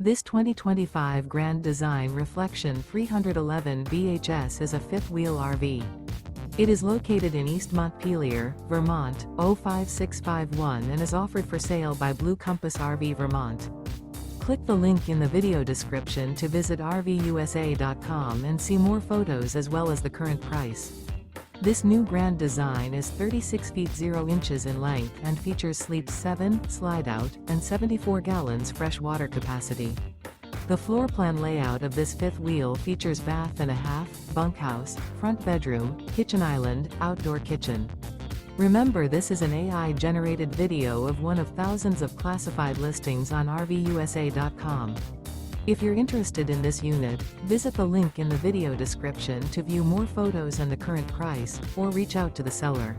This 2025 Grand Design Reflection 311 BHS is a fifth-wheel RV. It is located in East Montpelier, Vermont, 05651 and is offered for sale by Blue Compass RV Vermont. Click the link in the video description to visit RVUSA.com and see more photos as well as the current price. This new Grand Design is 36 feet 0 inches in length and features Sleep 7, Slideout, and 74 gallons fresh water capacity. The floor plan layout of this fifth wheel features bath and a half, bunkhouse, front bedroom, kitchen island, outdoor kitchen. Remember, this is an AI-generated video of one of thousands of classified listings on RVUSA.com. If you're interested in this unit, visit the link in the video description to view more photos and the current price, or reach out to the seller.